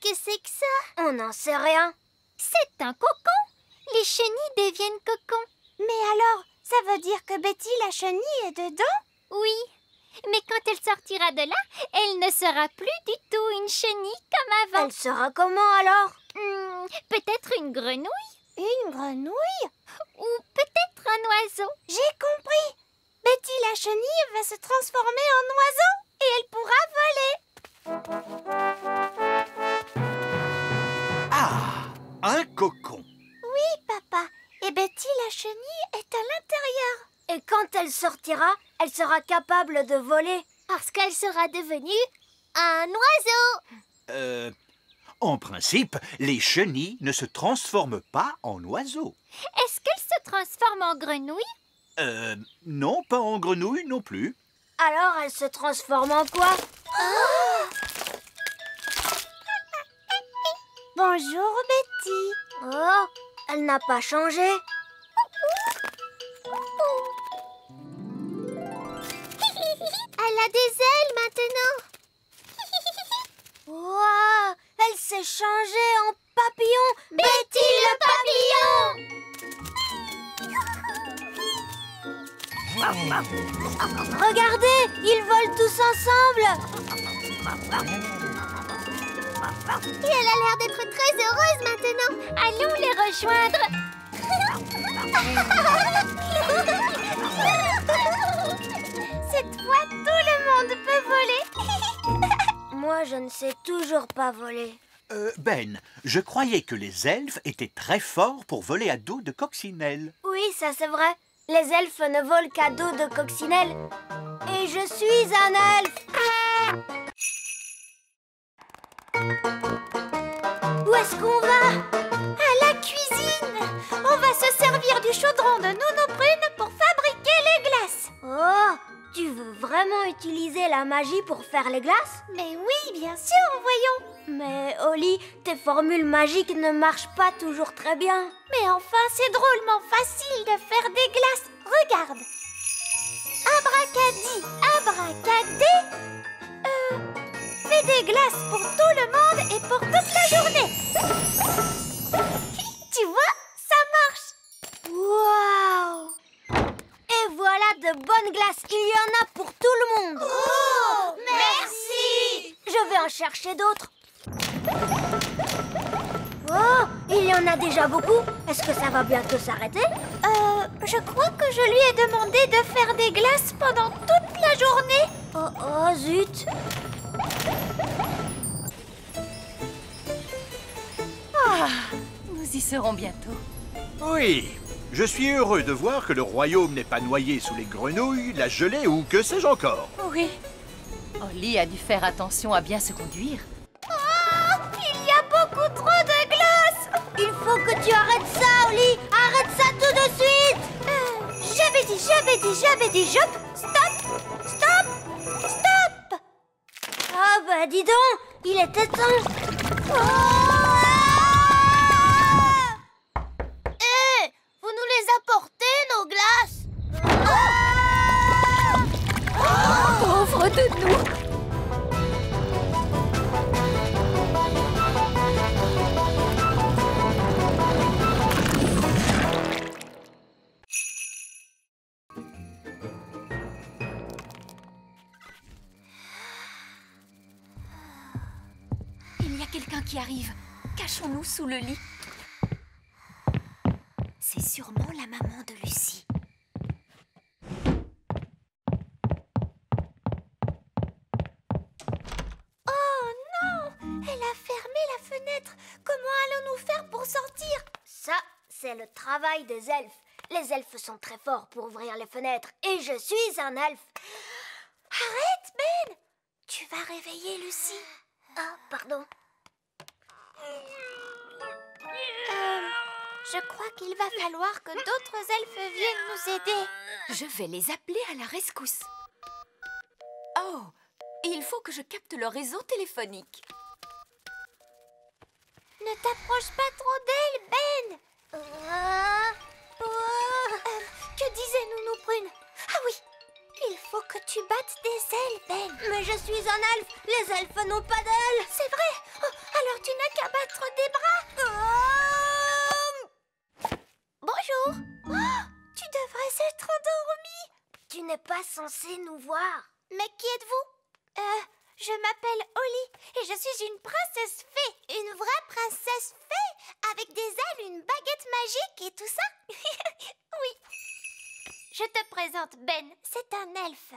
Qu'est-ce que c'est que ça? On n'en sait rien. C'est un cocon. Les chenilles deviennent cocons. Mais alors, ça veut dire que Betty la chenille est dedans? Oui, mais quand elle sortira de là, elle ne sera plus du tout une chenille comme avant. Elle sera comment alors? Peut-être une grenouille? Une grenouille? Ou peut-être un oiseau. J'ai compris. Betty la chenille va se transformer en oiseau et elle pourra voler. Ah, un cocon. Oui, papa. Et Betty la chenille est à l'intérieur. Et quand elle sortira, elle sera capable de voler. Parce qu'elle sera devenue un oiseau. En principe, les chenilles ne se transforment pas en oiseaux. Est-ce qu'elle se transforme en grenouille? Non, pas en grenouille non plus. Alors elle se transforme en quoi? Bonjour, Betty. Oh, elle n'a pas changé. Elle a des ailes maintenant. Wow, elle s'est changée en papillon. Betty le papillon! Regardez, ils volent tous ensemble. Et elle a l'air d'être très heureuse maintenant. Allons les rejoindre. Cette fois, tout le monde peut voler. Moi, je ne sais toujours pas voler. Ben, je croyais que les elfes étaient très forts pour voler à dos de coccinelle. Oui, ça c'est vrai. Les elfes ne volent qu'à dos de coccinelle. Et je suis un elfe. Où est-ce qu'on va? À la cuisine. On va se servir du chaudron de Nounou Prune pour fabriquer les glaces. Oh, tu veux vraiment utiliser la magie pour faire les glaces? Mais oui, bien sûr, voyons. Mais Holly, tes formules magiques ne marchent pas toujours très bien. Mais enfin, c'est drôlement facile de faire des glaces. Regarde. Abracadi, abracadé. Fais des glaces pour tout le monde et pour toute la journée. Tu vois, ça marche. Waouh! Et voilà de bonnes glaces. Il y en a pour tout le monde. Oh, merci! Je vais en chercher d'autres. Oh, il y en a déjà beaucoup. Est-ce que ça va bientôt s'arrêter? Je crois que je lui ai demandé de faire des glaces pendant toute la journée. Oh, zut! Nous y serons bientôt. Oui, je suis heureux de voir que le royaume n'est pas noyé sous les grenouilles, la gelée ou que sais-je encore. Oui. Holly a dû faire attention à bien se conduire. Il y a beaucoup trop de glace. Il faut que tu arrêtes ça, Holly. Arrête ça tout de suite. J'avais dit, jop. Stop. Ah bah dis donc, il était temps. Vous nous les apportez, nos glaces? Pauvre de nous! Il y a quelqu'un qui arrive. Cachons-nous sous le lit. C'est sûrement la maman de Lucie. Oh non, elle a fermé la fenêtre. Comment allons-nous faire pour sortir? Ça, c'est le travail des elfes. Les elfes sont très forts pour ouvrir les fenêtres. Et je suis un elfe. Arrête, Ben. Tu vas réveiller Lucie. Ah, pardon. Je crois qu'il va falloir que d'autres elfes viennent nous aider. Je vais les appeler à la rescousse. Oh, il faut que je capte leur réseau téléphonique. Ne t'approche pas trop d'elle, Ben. Que disait Nounou Prune? Ah oui, il faut que tu battes des ailes, Ben. Mais je suis un elfe. Les elfes n'ont pas d'ailes. C'est vrai. Oh, alors tu n'as qu'à battre des bras. Bonjour. Oh, tu devrais être endormie. Tu n'es pas censé nous voir. Mais qui êtes-vous? Je m'appelle Holly et je suis une princesse fée. Une vraie princesse fée avec des ailes, une baguette magique et tout ça. Oui. Je te présente Ben, c'est un elfe.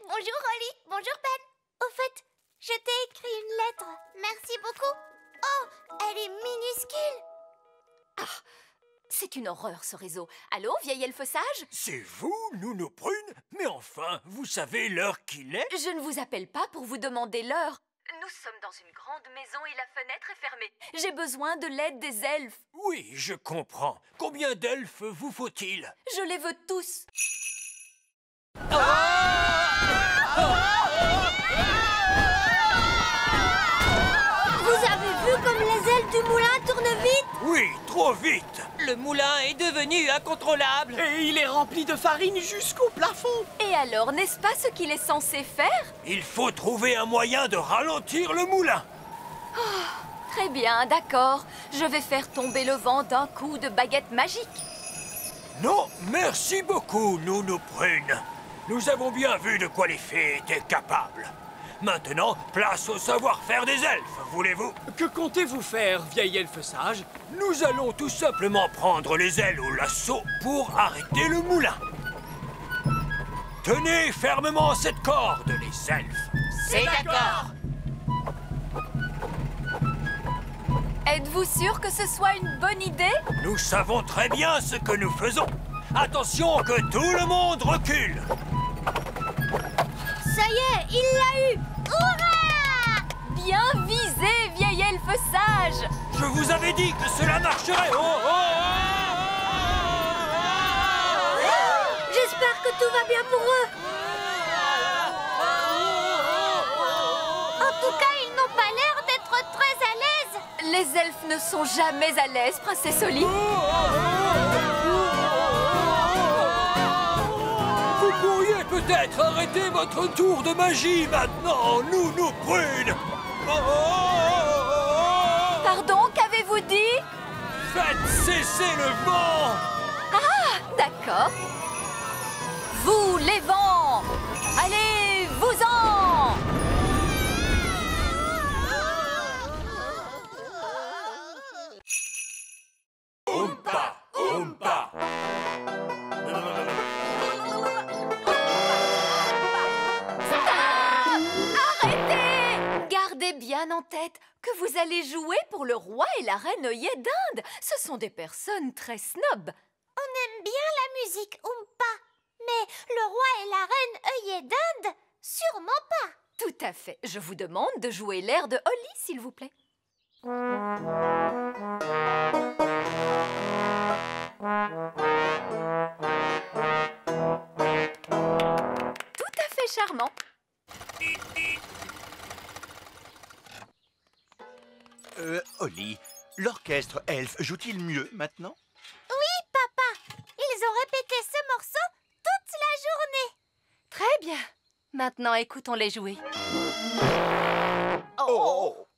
Bonjour Holly, bonjour Ben. Au fait, je t'ai écrit une lettre. Merci beaucoup. Oh, elle est minuscule. C'est une horreur, ce réseau. Allô, vieil elfe sage? C'est vous, Nounou Prune? Mais enfin, vous savez l'heure qu'il est? Je ne vous appelle pas pour vous demander l'heure. Nous sommes dans une grande maison et la fenêtre est fermée. J'ai besoin de l'aide des elfes. Oui, je comprends. Combien d'elfes vous faut-il? Je les veux tous. Vous avez vu comme les ailes du moulin tournent vite? Oui, trop vite. Le moulin est devenu incontrôlable. Et il est rempli de farine jusqu'au plafond. Et alors, n'est-ce pas ce qu'il est censé faire? Il faut trouver un moyen de ralentir le moulin. Très bien, d'accord. Je vais faire tomber le vent d'un coup de baguette magique. Non, merci beaucoup, Nounou Prune. Nous avons bien vu de quoi les fées étaient capables. Maintenant, place au savoir-faire des elfes, voulez-vous? Que comptez-vous faire, vieil elfe sage? Nous allons tout simplement prendre les ailes au lasso pour arrêter le moulin. Tenez fermement cette corde, les elfes. C'est d'accord. Êtes-vous sûr que ce soit une bonne idée? Nous savons très bien ce que nous faisons. Attention que tout le monde recule. Ça y est, il l'a eu. Bien visé, vieil elfe sage! Je vous avais dit que cela marcherait. J'espère que tout va bien pour eux. En tout cas, ils n'ont pas l'air d'être très à l'aise. Les elfes ne sont jamais à l'aise, princesse Holly. Vous pourriez peut-être arrêter votre tour de magie maintenant, Nounou Prune. Pardon, qu'avez-vous dit? Faites cesser le vent. D'accord. Vous, les vents! Allez, vous-en! Oompa, oompa. Arrêtez! Gardez bien en tête que vous allez jouer pour le roi et la reine œillet d'Inde. Ce sont des personnes très snobs. On aime bien la musique Oompa. Mais le roi et la reine œillet d'Inde, sûrement pas. Tout à fait. Je vous demande de jouer l'air de Holly, s'il vous plaît. Tout à fait charmant. Holly, l'orchestre elfe joue-t-il mieux maintenant? Oui, papa. Ils ont répété ce morceau toute la journée. Très bien. Maintenant, écoutons-les jouer. Oh!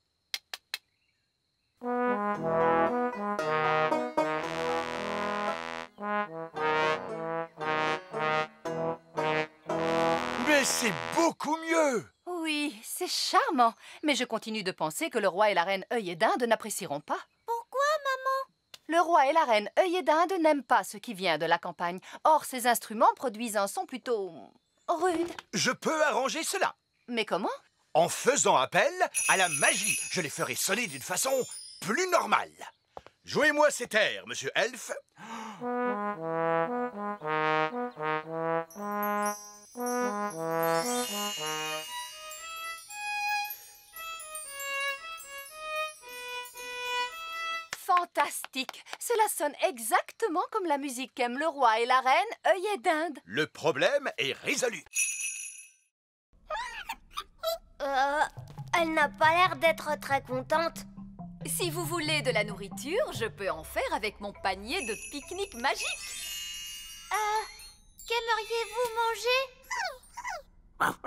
Mais c'est beaucoup mieux! Oui, c'est charmant. Mais je continue de penser que le roi et la reine œillet d'Inde n'apprécieront pas. Pourquoi, maman? Le roi et la reine œillet d'Inde n'aiment pas ce qui vient de la campagne. Or, ces instruments produisent un son plutôt rude. Je peux arranger cela Mais comment? en faisant appel à la magie. Je les ferai sonner d'une façon plus normale. Jouez-moi cet air, monsieur Elfe. Fantastique! Cela sonne exactement comme la musique qu'aiment le roi et la reine œillet d'Inde. Le problème est résolu. Elle n'a pas l'air d'être très contente. Si vous voulez de la nourriture, je peux en faire avec mon panier de pique-nique magique. Qu'aimeriez-vous manger?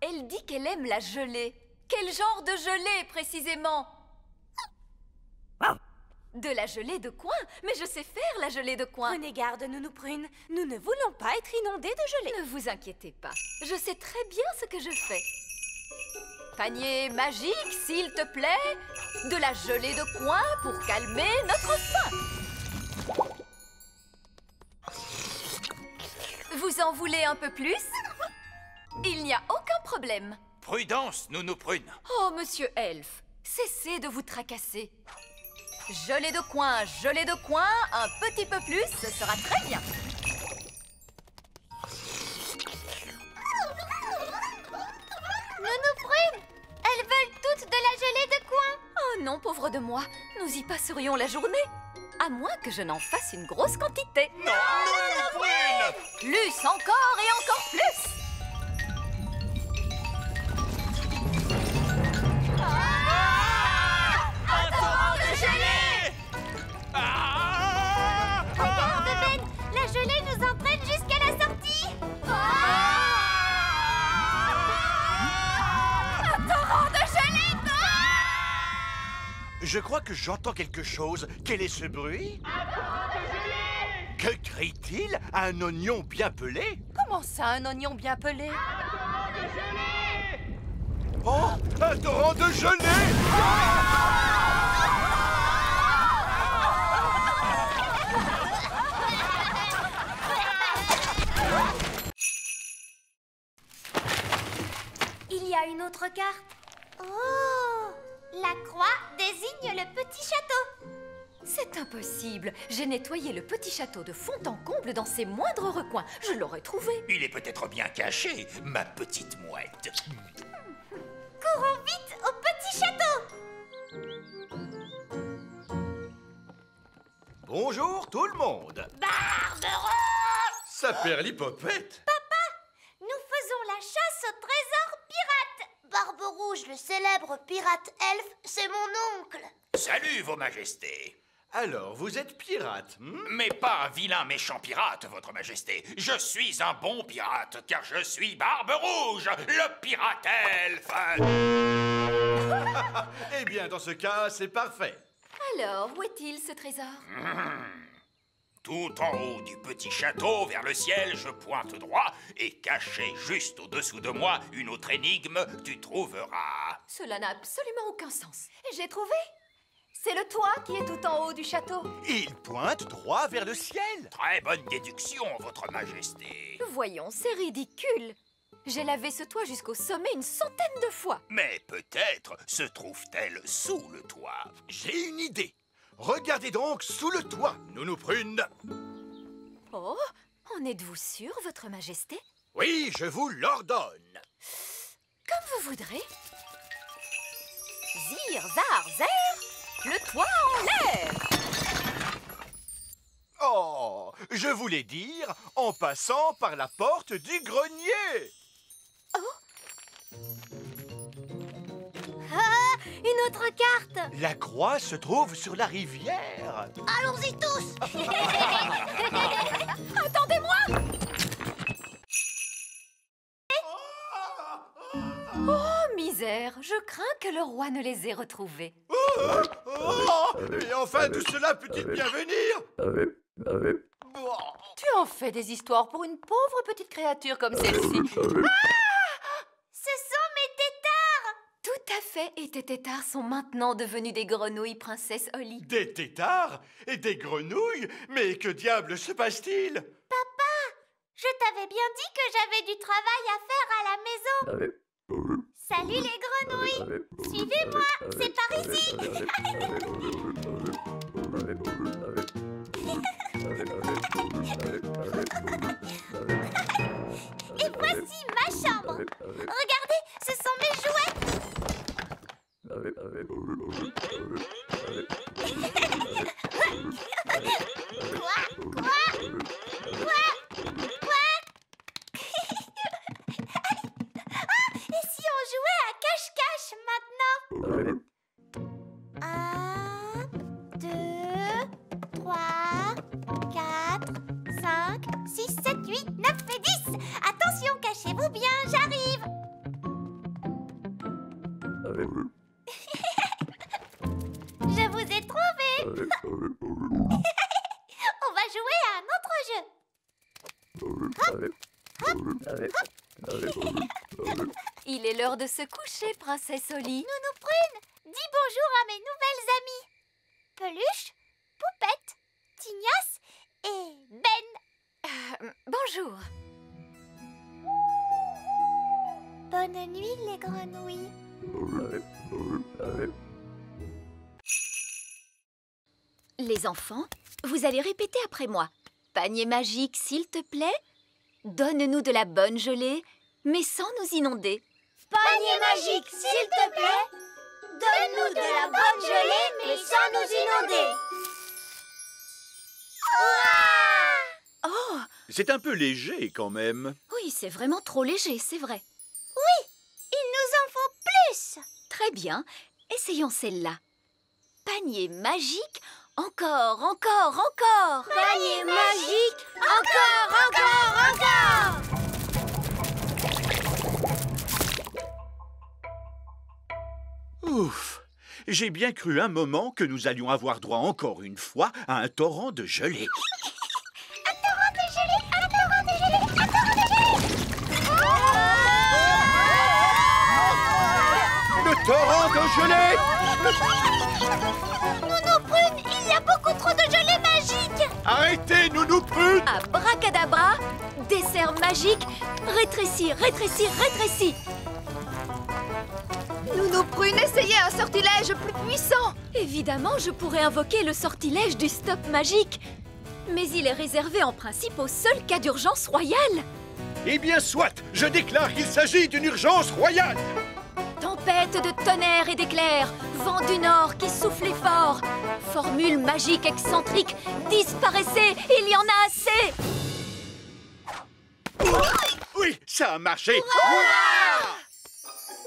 Elle dit qu'elle aime la gelée. Quel genre de gelée, précisément? De la gelée de coin? Mais je sais faire la gelée de coin. Prenez garde, Nounou Prune. Nous ne voulons pas être inondés de gelée. Ne vous inquiétez pas. Je sais très bien ce que je fais. Panier magique, s'il te plaît. De la gelée de coin pour calmer notre faim. Vous en voulez un peu plus? Il n'y a aucun problème. Prudence, Nounou Prune. Oh, monsieur Elfe, cessez de vous tracasser. Gelée de coin, un petit peu plus, ce sera très bien. Nounou Prune, elles veulent toutes de la gelée de coin. Oh non, pauvre de moi, nous y passerions la journée. À moins que je n'en fasse une grosse quantité. Non, Nounou Prune! Plus encore et encore plus. Un torrent de gelée! Regarde, Ben, la gelée nous entraîne jusqu'à la sortie. Un torrent de gelée! Je crois que j'entends quelque chose. Quel est ce bruit? Que crie-t-il à un oignon bien pelé? Comment ça, un oignon bien pelé? Oh, un torrent de gelée! Il y a une autre carte. Oh, la croix désigne le petit château. C'est impossible. J'ai nettoyé le petit château de fond en comble dans ses moindres recoins. Je l'aurais trouvé. Il est peut-être bien caché, ma petite mouette. Courons vite au petit château. Bonjour tout le monde. Barberouge! Ça perd l'hypopète. Nous faisons la chasse au trésor pirate. Barberouge, le célèbre pirate elfe, c'est mon oncle. Salut, vos majestés. Alors, vous êtes pirate, Mais pas un vilain méchant pirate, votre majesté. Je suis un bon pirate, car je suis Barberouge, le pirate elfe. Eh bien, dans ce cas, c'est parfait. Alors, où est-il ce trésor? Tout en haut du petit château, vers le ciel, je pointe droit, et caché juste au-dessous de moi, une autre énigme, tu trouveras. Cela n'a absolument aucun sens. J'ai trouvé. C'est le toit qui est tout en haut du château. Il pointe droit vers le ciel. Très bonne déduction, votre majesté. Voyons, c'est ridicule. J'ai lavé ce toit jusqu'au sommet une centaine de fois. Mais peut-être se trouve-t-elle sous le toit. J'ai une idée. Regardez donc sous le toit, Nounou Prune. Oh, en êtes-vous sûr, votre majesté? Oui, je vous l'ordonne. Comme vous voudrez. Zir, zar, zer, le toit en l'air. Oh, je voulais dire en passant par la porte du grenier. Ah, une autre carte. La croix se trouve sur la rivière. Allons-y tous. Attendez-moi! Oh, misère, je crains que le roi ne les ait retrouvés. Et enfin, d'où cela peut-il bien venir? Tu en fais des histoires pour une pauvre petite créature comme celle-ci. Ce sont mes tétards. Tout à fait, et tes tétards sont maintenant devenus des grenouilles, princesse Holly. Des tétards et des grenouilles? Mais que diable se passe-t-il? Papa, je t'avais bien dit que j'avais du travail à faire à la maison. Salut les grenouilles. Suivez-moi, c'est par ici. Et voici ma chambre. Regardez, ce sont mes jouets. Et si on jouait à cache-cache maintenant? 1, 2, 3, 4, 5, 6, 7, 8, 9 et 10. Attention, cachez-vous bien, j'arrive. Je vous ai trouvé. On va jouer à un autre jeu. Il est l'heure de se coucher, princesse Oli. Nounou Prune, dis bonjour à mes nouvelles amies. Peluche, Poupette, Tignasse et Ben. Bonjour. Bonne nuit les grenouilles. Les enfants, vous allez répéter après moi. Panier magique, s'il te plaît. Donne-nous de la bonne gelée, mais sans nous inonder. Panier magique, s'il te plaît. Donne-nous de la bonne gelée, mais sans nous inonder. Oh, C'est un peu léger quand même. oui, c'est vraiment trop léger, c'est vrai. Il nous en faut plus. Très bien, essayons celle-là. Panier magique, encore, encore, encore. Panier magique, encore, encore, encore. Ouf! J'ai bien cru un moment que nous allions avoir droit encore une fois à un torrent de gelée. Le torrent de gelée! Nounou Prune, il y a beaucoup trop de gelée magique. Arrêtez, Nounou Prune! Abracadabra, dessert magique, rétrécis, rétrécis, rétrécis. Nounou Prune, essayez un sortilège plus puissant. Évidemment, je pourrais invoquer le sortilège du stop magique. Mais il est réservé en principe au seul cas d'urgence royale. Eh bien, soit! Je déclare qu'il s'agit d'une urgence royale! Tempête de tonnerre et d'éclairs, vent du nord qui soufflait fort. Formule magique excentrique, disparaissez, il y en a assez. Oui, ça a marché!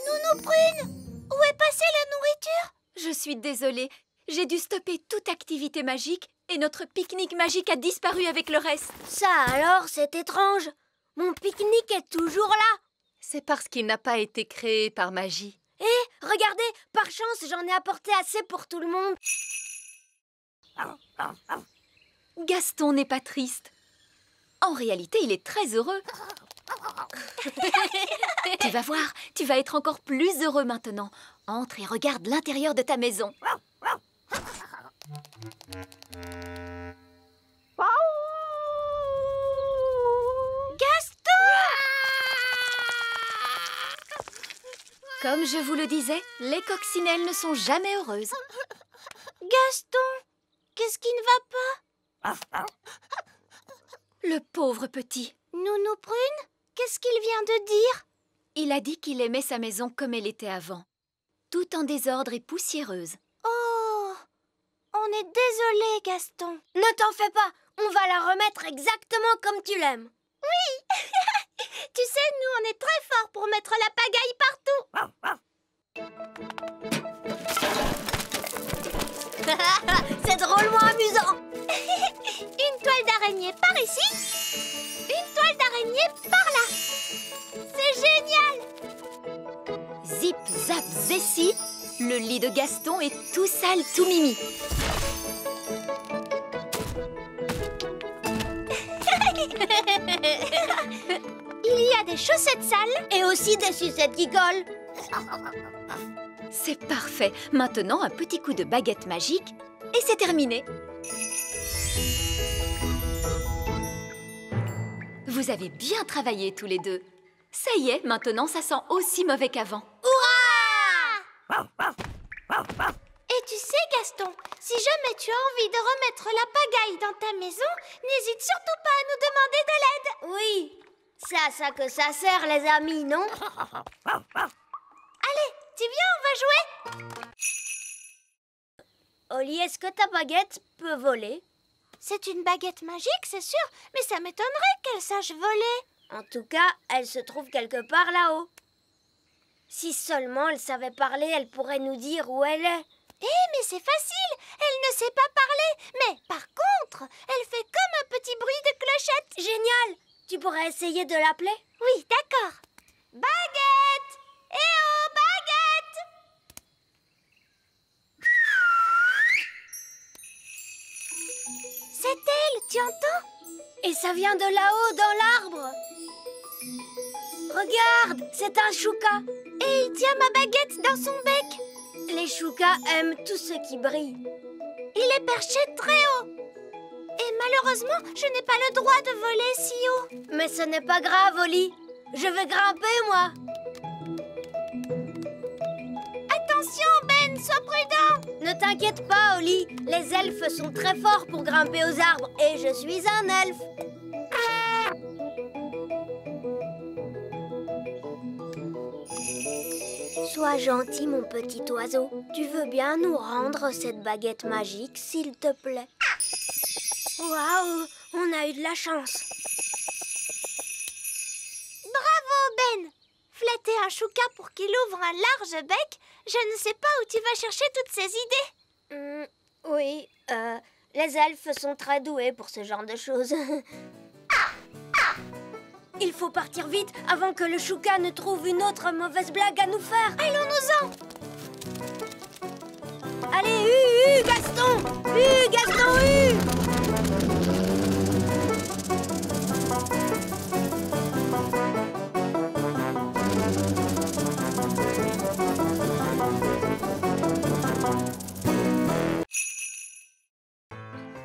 Nounou Prune, où est passée la nourriture? Je suis désolée, j'ai dû stopper toute activité magique et notre pique-nique magique a disparu avec le reste. Ça alors, c'est étrange. Mon pique-nique est toujours là. C'est parce qu'il n'a pas été créé par magie. Et regardez, par chance, j'en ai apporté assez pour tout le monde. Gaston n'est pas triste. En réalité, il est très heureux. Tu vas voir, tu vas être encore plus heureux maintenant. Entre et regarde l'intérieur de ta maison. Comme je vous le disais, les coccinelles ne sont jamais heureuses. Gaston, qu'est-ce qui ne va pas? Le pauvre petit. Nounou Prune, qu'est-ce qu'il vient de dire? Il a dit qu'il aimait sa maison comme elle était avant. Tout en désordre et poussiéreuse. Oh, on est désolé, Gaston. Ne t'en fais pas, on va la remettre exactement comme tu l'aimes. Tu sais, nous, on est très forts pour mettre la pagaille partout. C'est drôlement amusant. Une toile d'araignée par ici, une toile d'araignée par là. C'est génial. Zip, zap, zessi, le lit de Gaston est tout sale, tout mimi. Il y a des chaussettes sales. Et aussi des sucettes qui collent. C'est parfait. Maintenant, un petit coup de baguette magique et c'est terminé. Vous avez bien travaillé tous les deux. Ça y est, maintenant ça sent aussi mauvais qu'avant. Et tu sais, Gaston, si jamais tu as envie de remettre la pagaille dans ta maison, n'hésite surtout pas à nous demander de l'aide. Oui, c'est à ça que ça sert, les amis, non? Allez, tu viens, on va jouer. Oli, est-ce que ta baguette peut voler? C'est une baguette magique, c'est sûr, mais ça m'étonnerait qu'elle sache voler. En tout cas, elle se trouve quelque part là-haut. Si seulement elle savait parler, elle pourrait nous dire où elle est. Mais c'est facile, elle ne sait pas parler. Mais par contre, elle fait comme un petit bruit de clochette. Génial! Tu pourrais essayer de l'appeler? Oui, d'accord. Baguette! Eh oh, baguette! Tu entends? Et ça vient de là-haut, dans l'arbre. Regarde, c'est un chouka. Et il tient ma baguette dans son bec. Les choukas aiment tout ce qui brille. Il est perché très haut. Et malheureusement, je n'ai pas le droit de voler si haut. Mais ce n'est pas grave, Oli. Je vais grimper, moi. Attention, Ben, sois prudent. Ne t'inquiète pas, Oli. Les elfes sont très forts pour grimper aux arbres. Et je suis un elfe. Sois gentil, mon petit oiseau. Tu veux bien nous rendre cette baguette magique, s'il te plaît? Waouh, on a eu de la chance. Bravo, Ben. Flatter un chouka pour qu'il ouvre un large bec, je ne sais pas où tu vas chercher toutes ces idées. Oui, les elfes sont très doués pour ce genre de choses. Il faut partir vite avant que le chouka ne trouve une autre mauvaise blague à nous faire. Allons-nous-en. Allez, Gaston! Gaston,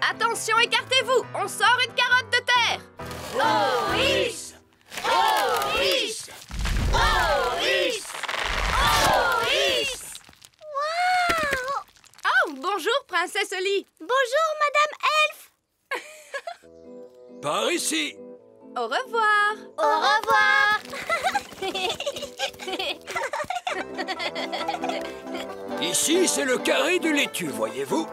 Attention, écartez-vous! On sort une carotte de terre! Oris! Oris! Oris! Oris! Waouh! Oh, bonjour, princesse Oli! Bonjour, Madame Elfe! Par ici. Au revoir! Au revoir! Ici, c'est le carré du laitue, voyez-vous?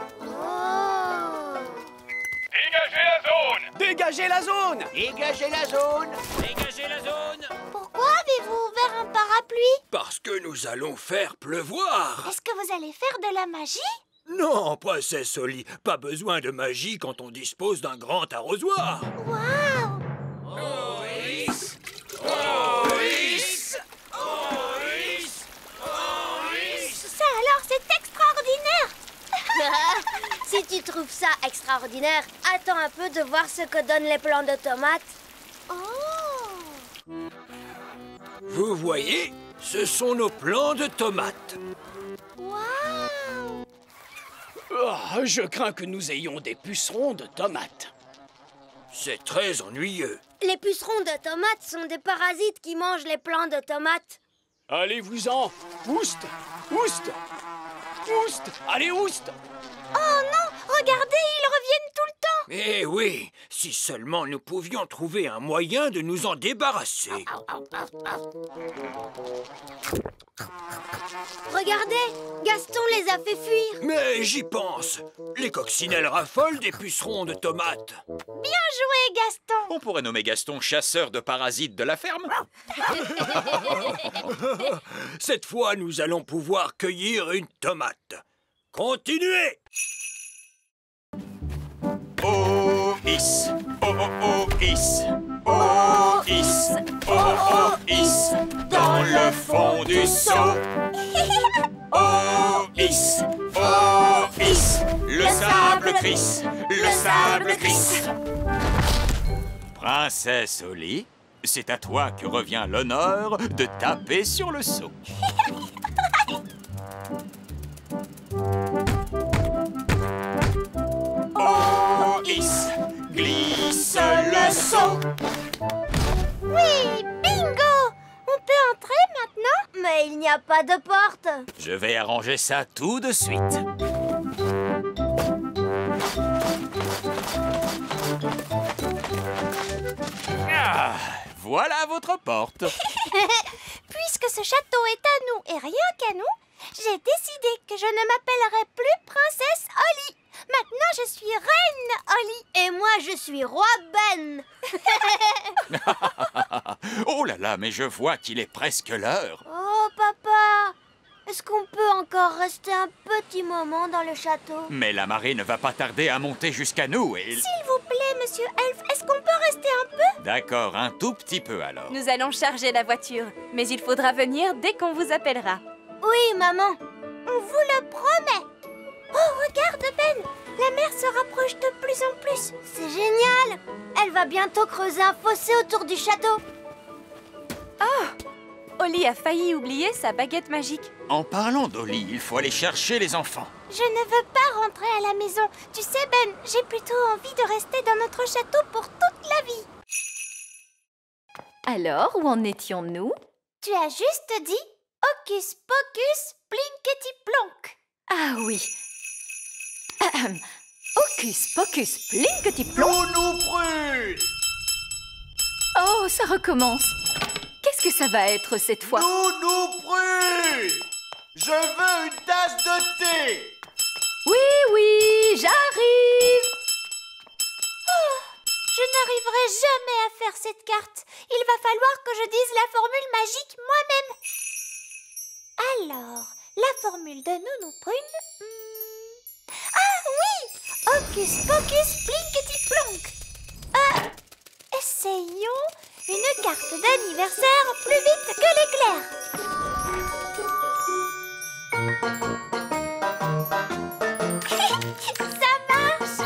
Dégagez la zone! Dégagez la zone! Dégagez la zone! Dégagez la zone! Pourquoi avez-vous ouvert un parapluie? Parce que nous allons faire pleuvoir. Est-ce que vous allez faire de la magie? Non, princesse Oli, pas besoin de magie quand on dispose d'un grand arrosoir. Waouh! Oris! Oris! Oris! Oris! Ça alors, c'est extraordinaire! Si tu trouves ça extraordinaire, attends un peu de voir ce que donnent les plants de tomates. Oh! Vous voyez, ce sont nos plants de tomates. Waouh! Oh, je crains que nous ayons des pucerons de tomates. C'est très ennuyeux. Les pucerons de tomates sont des parasites qui mangent les plants de tomates. Allez-vous-en! Ouste! Ouste! Ouste! Allez, ouste! Oh non! Regardez, ils reviennent tout le temps! Eh oui, si seulement nous pouvions trouver un moyen de nous en débarrasser. Regardez, Gaston les a fait fuir. Mais j'y pense. Les coccinelles raffolent des pucerons de tomates. Bien joué, Gaston! On pourrait nommer Gaston chasseur de parasites de la ferme. Cette fois, nous allons pouvoir cueillir une tomate. Continuez! Oh, is. Oh, oh, oh, is. Oh, is. Oh, oh, is. Dans le fond du seau. Oh, is. Oh, is. Le sable crisse. Le sable crisse. Princesse Oli, c'est à toi que revient l'honneur de taper sur le seau. Oh, is, glisse le seau. Oui, bingo! On peut entrer maintenant? Mais il n'y a pas de porte. Je vais arranger ça tout de suite. Ah, voilà votre porte. Puisque ce château est à nous et rien qu'à nous, j'ai décidé que je ne m'appellerai plus Princesse Oli. Maintenant, je suis Reine Oli. Et moi, je suis Roi Ben. Oh là là, mais je vois qu'il est presque l'heure. Oh, papa, est-ce qu'on peut encore rester un petit moment dans le château? Mais la marée ne va pas tarder à monter jusqu'à nous et... S'il vous plaît, Monsieur Elfe, est-ce qu'on peut rester un peu? D'accord, un tout petit peu alors. Nous allons charger la voiture, mais il faudra venir dès qu'on vous appellera. Oui, maman. On vous le promet. Oh, regarde, Ben, La mer se rapproche de plus en plus. C'est génial! Elle va bientôt creuser un fossé autour du château. Oli a failli oublier sa baguette magique. En parlant d'Oli, il faut aller chercher les enfants. Je ne veux pas rentrer à la maison. Tu sais, Ben, j'ai plutôt envie de rester dans notre château pour toute la vie. Alors, où en étions-nous? Tu as juste dit Hocus Pocus Plinkety Plonk. Ah oui. Ahem. Hocus Pocus Plinkety Plonk. Nounou Prune! Oh, ça recommence. Qu'est-ce que ça va être cette fois? Nounou Prune! Je veux une tasse de thé! Oui, j'arrive. Je n'arriverai jamais à faire cette carte. Il va falloir que je dise la formule magique moi-même. Alors, la formule de Nounou Prune... Ah oui! Hocus Pocus Plinkety Plonk. Essayons une carte d'anniversaire plus vite que l'éclair. Ça marche!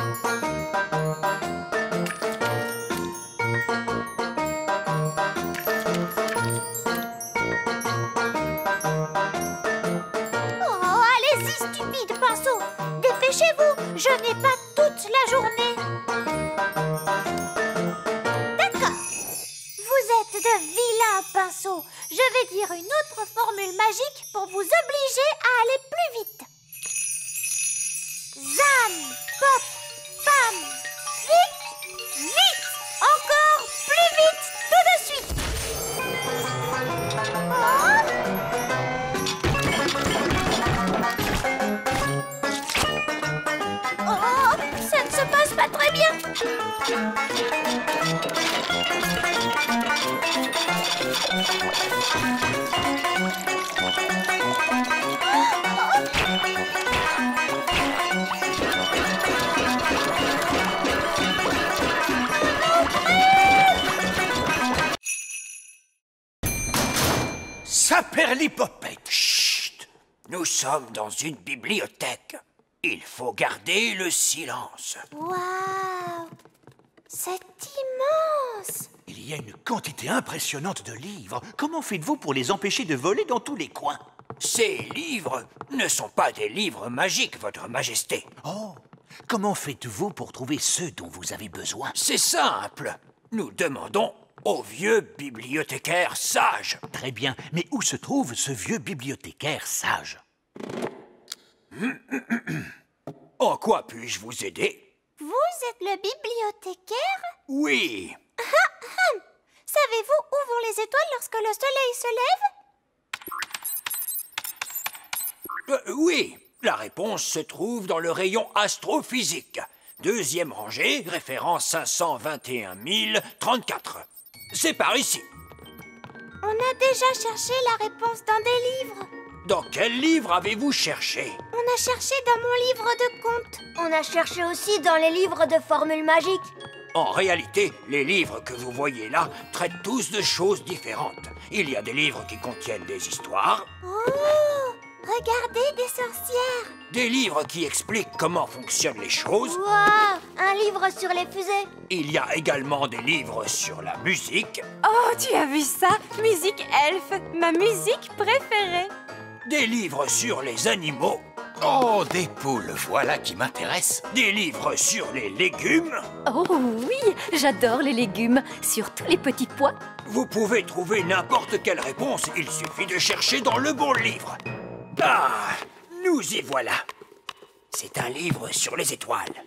Oh, allez-y, stupide pinceau! Dépêchez-vous, je n'ai pas toute la journée. D'accord. Vous êtes de vilains pinceaux. Je vais dire une autre formule magique pour vous obliger à aller plus vite. Zam, pop, pam, vite, vite, encore plus vite, tout de suite. Oh, ça ne se passe pas très bien. Saperlipopette! Chut! Nous sommes dans une bibliothèque. Il faut garder le silence. Waouh! C'est immense! Il y a une quantité impressionnante de livres. Comment faites-vous pour les empêcher de voler dans tous les coins? Ces livres ne sont pas des livres magiques, Votre Majesté. Oh! Comment faites-vous pour trouver ceux dont vous avez besoin? C'est simple. Nous demandons au vieux bibliothécaire sage. Très bien, mais où se trouve ce vieux bibliothécaire sage? En quoi puis-je vous aider? Vous êtes le bibliothécaire? Oui. Savez-vous où vont les étoiles lorsque le soleil se lève? Oui, la réponse se trouve dans le rayon astrophysique. Deuxième rangée, référence 521 034. C'est par ici. On a déjà cherché la réponse dans des livres. Dans quel livre avez-vous cherché? On a cherché dans mon livre de contes. On a cherché aussi dans les livres de formules magiques. En réalité, les livres que vous voyez là traitent tous de choses différentes. Il y a des livres qui contiennent des histoires. Oh! Regardez, des sorcières! Des livres qui expliquent comment fonctionnent les choses. Waouh! Un livre sur les fusées. Il y a également des livres sur la musique. Oh, tu as vu ça? Musique elfe, ma musique préférée. Des livres sur les animaux. Oh, des poules, voilà qui m'intéresse. Des livres sur les légumes. Oh oui, j'adore les légumes, surtout les petits pois. Vous pouvez trouver n'importe quelle réponse, il suffit de chercher dans le bon livre. Ah, nous y voilà. C'est un livre sur les étoiles.